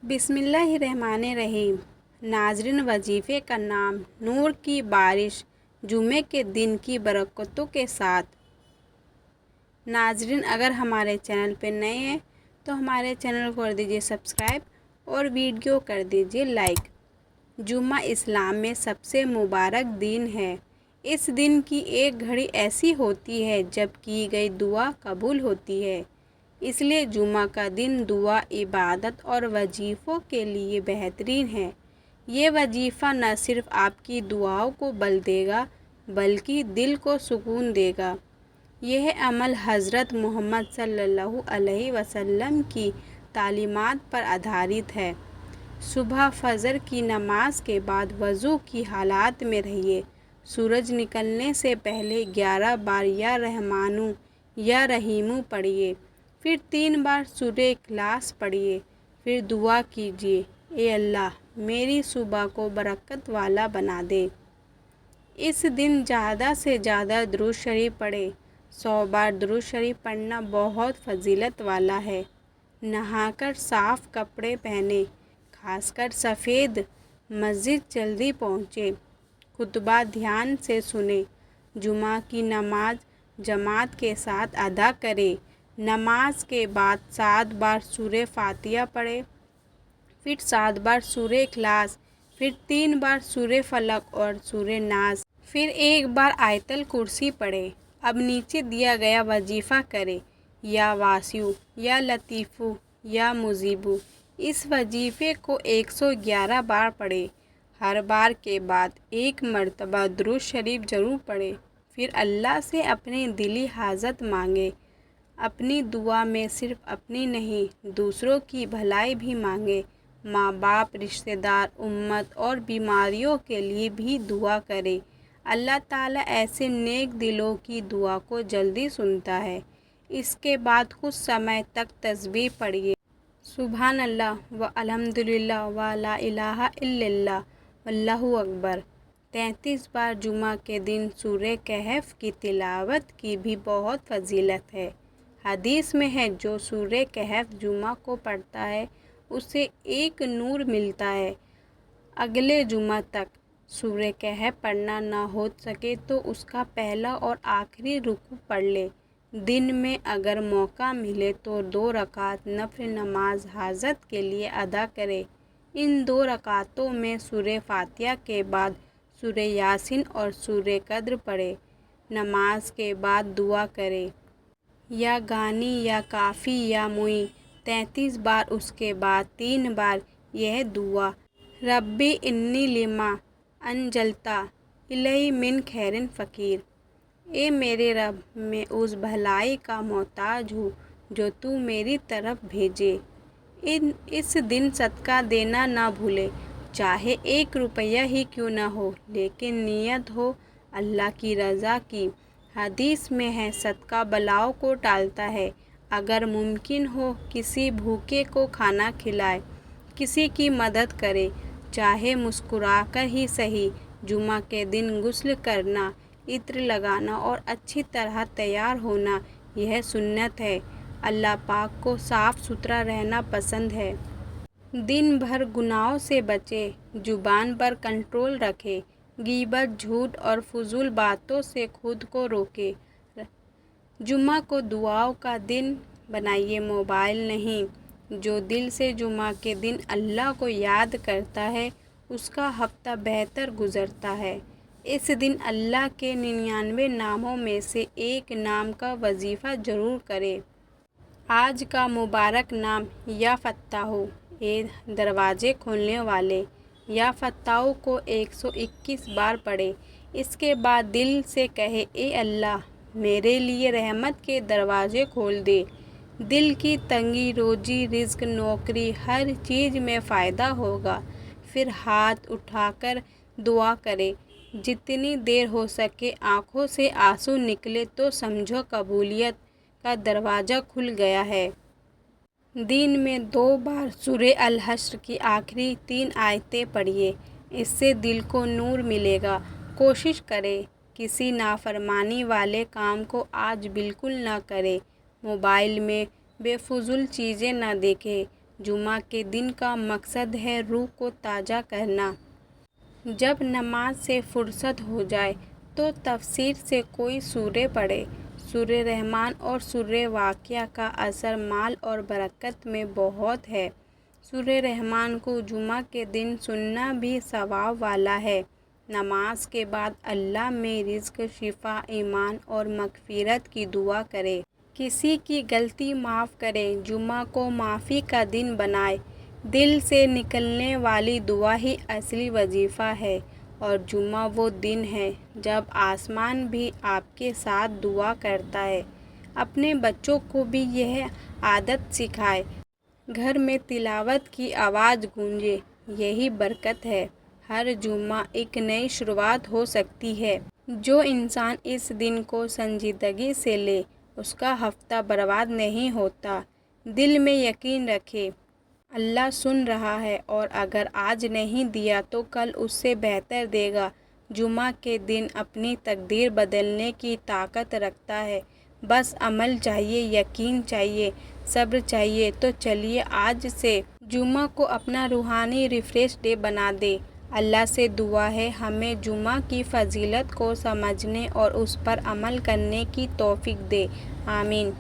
بسم اللہ الرحمن الرحیم۔ ناظرین، وظیفے کا نام نور کی بارش، جمعے کے دن کی برکتوں کے ساتھ۔ ناظرین، اگر ہمارے چینل پہ نئے ہیں تو ہمارے چینل کو کر دیجیے سبسکرائب اور ویڈیو کر دیجیے لائک۔ جمعہ اسلام میں سب سے مبارک دن ہے۔ اس دن کی ایک گھڑی ایسی ہوتی ہے جب کی گئی دعا قبول ہوتی ہے، اس لیے جمعہ کا دن دعا، عبادت اور وظیفوں کے لیے بہترین ہے۔ یہ وظیفہ نہ صرف آپ کی دعاؤں کو بل دے گا بلکہ دل کو سکون دے گا۔ یہ عمل حضرت محمد صلی اللہ علیہ وسلم کی تعلیمات پر آدھارت ہے۔ صبح فجر کی نماز کے بعد وضو کی حالت میں رہیے۔ سورج نکلنے سے پہلے 11 بار یا رحمانو یا رحیمو پڑھیے، پھر 3 بار سورہ اخلاص پڑھیے، پھر دعا کیجیے، اے اللہ میری صبح کو برکت والا بنا دے۔ اس دن زیادہ سے زیادہ درود شریف پڑھیں۔ 100 بار درود شریف پڑھنا بہت فضیلت والا ہے۔ نہا کر صاف کپڑے پہنیں، خاص کر سفید۔ مسجد جلدی پہنچیں، خطبہ دھیان سے سنیں۔ جمعہ کی نماز جماعت کے ساتھ ادا کریں۔ نماز کے بعد 7 بار سورہ فاتحہ پڑھیں، پھر 7 بار سورہ اخلاص، پھر 3 بار سورہ فلق اور سورہ ناس، پھر 1 بار آیت الکرسی پڑھیں۔ اب نیچے دیا گیا وظیفہ کریں، یا واسع یا لطیف یا مجیب۔ اس وظیفے کو 111 بار پڑھیں۔ ہر بار کے بعد 1 مرتبہ درود شریف ضرور پڑھیں، پھر اللہ سے اپنی دلی حاجت مانگیں۔ اپنی دعا میں صرف اپنی نہیں، دوسروں کی بھلائی بھی مانگیں۔ ماں باپ، رشتہ دار، امت اور بیماریوں کے لیے بھی دعا کریں۔ اللہ تعالیٰ ایسے نیک دلوں کی دعا کو جلدی سنتا ہے۔ اس کے بعد کچھ سمے تک تسبیح پڑھیے۔ سبحان اللہ والحمد للہ ولا الہ الا اللہ واللہ اکبر 33 بار۔ جمعہ کے دن سورہ کہف کی تلاوت کی بھی بہت فضیلت ہے۔ حدیث میں ہے، جو سورہ کہف جمعہ کو پڑھتا ہے اسے ایک نور ملتا ہے۔ اگلے جمعہ تک سورہ کہف پڑھنا نہ ہو سکے تو اس کا پہلا اور آخری رکوع پڑھ لے۔ دن میں اگر موقع ملے تو 2 رکعت نفل نماز حاجت کے لیے ادا کرے۔ ان 2 رکعتوں میں سورہ فاتحہ کے بعد سورہ یاسین اور سورہ قدر پڑھے۔ نماز کے بعد دعا کرے، یا غنی یا کافی یا معین 33 بار۔ اس کے بعد 3 بار یہ دعا، ربی انی لما انزلت الی من خیر فقیر۔ اے میرے رب، میں اس بھلائی کا محتاج ہوں جو تو میری طرف بھیجے۔ اس دن صدقہ دینا نہ بھولے، چاہے 1 روپیہ ہی کیوں نہ ہو، لیکن نیت ہو اللہ کی رضا کی۔ حدیث میں ہے، صدقہ بلاؤں کو ٹالتا ہے۔ اگر ممکن ہو کسی بھوکے کو کھانا کھلائے، کسی کی مدد کرے، چاہے مسکرا کر ہی سہی۔ جمعہ کے دن غسل کرنا، عطر لگانا اور اچھی طرح تیار ہونا یہ سنت ہے۔ اللہ پاک کو صاف ستھرا رہنا پسند ہے۔ دن بھر گناہوں سے بچیں، زبان پر کنٹرول رکھیں، غیبت، جھوٹ اور فضول باتوں سے خود کو روکیں۔ جمعہ کو دعاؤں کا دن بنائیے، موبائل نہیں۔ جو دل سے جمعہ کے دن اللہ کو یاد کرتا ہے اس کا ہفتہ بہتر گزرتا ہے۔ اس دن اللہ کے 99 ناموں میں سے ایک نام کا وظیفہ ضرور کریں۔ آج کا مبارک نام یا فتاح، اے دروازے کھولنے والے۔ یا فتاح کو 121 بار پڑھیں۔ اس کے بعد دل سے کہیں، اے اللہ میرے لیے رحمت کے دروازے کھول دے۔ دل کی تنگی، روزی، رزق، نوکری، ہر چیز میں فائدہ ہوگا۔ پھر ہاتھ اٹھا کر دعا کریں۔ جتنی دیر ہو سکے آنکھوں سے آنسو نکلے تو سمجھو قبولیت کا دروازہ کھل گیا ہے۔ دن میں 2 بار سورہ الحشر کی آخری 3 آیتیں پڑھیے، اس سے دل کو نور ملے گا۔ کوشش کریں کسی نافرمانی والے کام کو آج بالکل نہ کریں۔ موبائل میں بے فضول چیزیں نہ دیکھیں۔ جمعہ کے دن کا مقصد ہے روح کو تازہ کرنا۔ جب نماز سے فرصت ہو جائے تو تفسیر سے کوئی سورہ پڑھے۔ سورہ رحمان اور سورہ واقعہ کا اثر مال اور برکت میں بہت ہے۔ سورہ رحمان کو جمعہ کے دن سننا بھی ثواب والا ہے۔ نماز کے بعد اللہ میں رزق، شفا، ایمان اور مغفرت کی دعا کرے۔ کسی کی غلطی معاف کرے۔ جمعہ کو معافی کا دن بنائے۔ دل سے نکلنے والی دعا ہی اصلی وظیفہ ہے، اور جمعہ وہ دن ہے جب آسمان بھی آپ کے ساتھ دعا کرتا ہے۔ اپنے بچوں کو بھی یہ عادت سکھائیں۔ گھر میں تلاوت کی آواز گونجے، یہی برکت ہے۔ ہر جمعہ ایک نئی شروعات ہو سکتی ہے۔ جو انسان اس دن کو سنجیدگی سے لے، اس کا ہفتہ برباد نہیں ہوتا۔ دل میں یقین رکھیں، اللہ سن رہا ہے، اور اگر آج نہیں دیا تو کل اس سے بہتر دے گا۔ جمعہ کے دن اپنی تقدیر بدلنے کی طاقت رکھتا ہے۔ بس عمل چاہیے، یقین چاہیے، صبر چاہیے۔ تو چلیے آج سے جمعہ کو اپنا روحانی ریفریش ڈے بنا دیں۔ اللہ سے دعا ہے ہمیں جمعہ کی فضیلت کو سمجھنے اور اس پر عمل کرنے کی توفیق دے۔ آمین۔